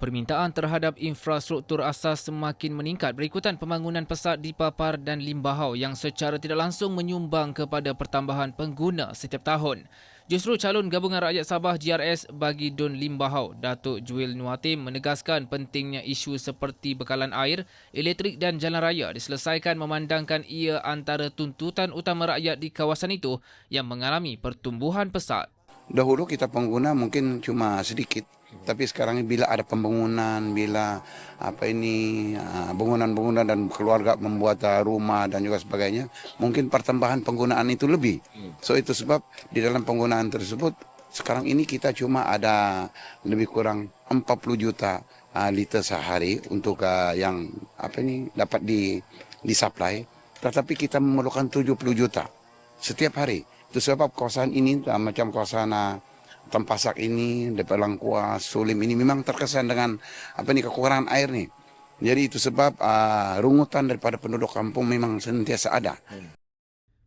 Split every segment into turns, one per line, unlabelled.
Permintaan terhadap infrastruktur asas semakin meningkat berikutan pembangunan pesat di Papar dan Limbahau yang secara tidak langsung menyumbang kepada pertambahan pengguna setiap tahun. Justru calon Gabungan Rakyat Sabah GRS bagi Dun Limbahau, Datuk Juil Nuatim menegaskan pentingnya isu seperti bekalan air, elektrik dan jalan raya diselesaikan memandangkan ia antara tuntutan utama rakyat di kawasan itu yang mengalami pertumbuhan pesat.
Dahulu kita pengguna mungkin cuma sedikit, tapi sekarang bila ada pembangunan, bila bangunan-bangunan dan keluarga membuat rumah dan juga sebagainya, mungkin pertambahan penggunaan itu lebih. So itu sebab di dalam penggunaan tersebut sekarang ini kita cuma ada lebih kurang 40 juta liter sehari untuk yang dapat disupply, tetapi kita memerlukan 70 juta setiap hari. Itu sebab kawasan ini macam kawasan Tampasak ini, Depan Langkua, Sulim ini memang terkesan dengan kekurangan air nih. Jadi itu sebab rungutan daripada penduduk kampung memang senantiasa ada.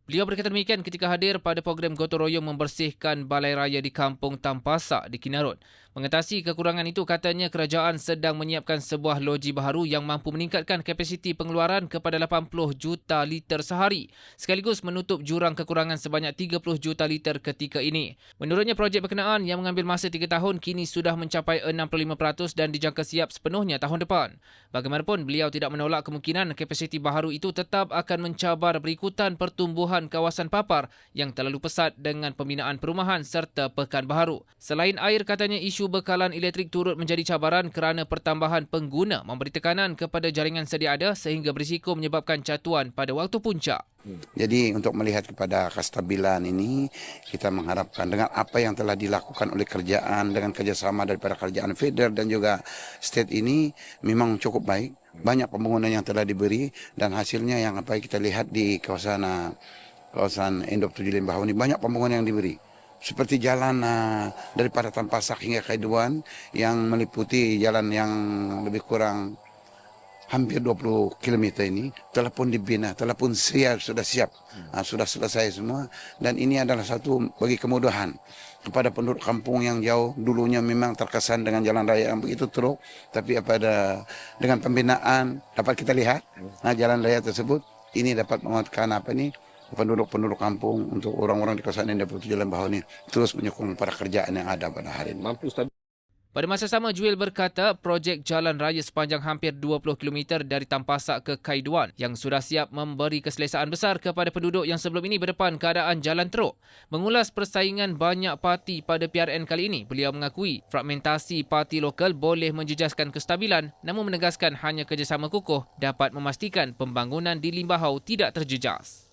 Beliau berkata demikian ketika hadir pada program gotong royong membersihkan balai raya di Kampung Tampasak di Kinarut. Mengatasi kekurangan itu, katanya kerajaan sedang menyiapkan sebuah loji baharu yang mampu meningkatkan kapasiti pengeluaran kepada 80 juta liter sehari, sekaligus menutup jurang kekurangan sebanyak 30 juta liter ketika ini. Menurutnya, projek berkenaan yang mengambil masa 3 tahun kini sudah mencapai 65% dan dijangka siap sepenuhnya tahun depan. Bagaimanapun, beliau tidak menolak kemungkinan kapasiti baharu itu tetap akan mencabar berikutan pertumbuhan kawasan Papar yang terlalu pesat dengan pembinaan perumahan serta pekan baharu. Selain air, katanya isu bekalan elektrik turut menjadi cabaran kerana pertambahan pengguna memberi tekanan kepada jaringan sedia ada sehingga berisiko menyebabkan catuan pada waktu puncak.
Jadi untuk melihat kepada kestabilan ini, kita mengharapkan dengan apa yang telah dilakukan oleh kerajaan dengan kerjasama daripada kerajaan federal dan juga state ini memang cukup baik. Banyak pembangunan yang telah diberi dan hasilnya yang kita lihat di kawasan Endop Tujuh Limbahau ini banyak pembangunan yang diberi. Seperti jalan daripada Tampasak hingga Kaiduan yang meliputi jalan yang lebih kurang hampir 20 km ini telah pun dibina, telah pun sudah siap, sudah selesai semua. Dan ini adalah satu bagi kemudahan kepada penduduk kampung yang jauh dulunya memang terkesan dengan jalan raya yang begitu teruk, tapi dengan pembinaan dapat kita lihat jalan raya tersebut ini dapat menguatkan penduduk-penduduk kampung untuk orang-orang di kawasan Endop Tujuh Limbahau ini terus menyokong pada kerjaan yang ada pada hari ini.
Pada masa sama, Juil berkata projek jalan raya sepanjang hampir 20 km dari Tampasak ke Kaiduan yang sudah siap memberi keselesaan besar kepada penduduk yang sebelum ini berdepan keadaan jalan teruk. Mengulas persaingan banyak parti pada PRN kali ini, beliau mengakui fragmentasi parti lokal boleh menjejaskan kestabilan, namun menegaskan hanya kerjasama kukuh dapat memastikan pembangunan di Limbahau tidak terjejas.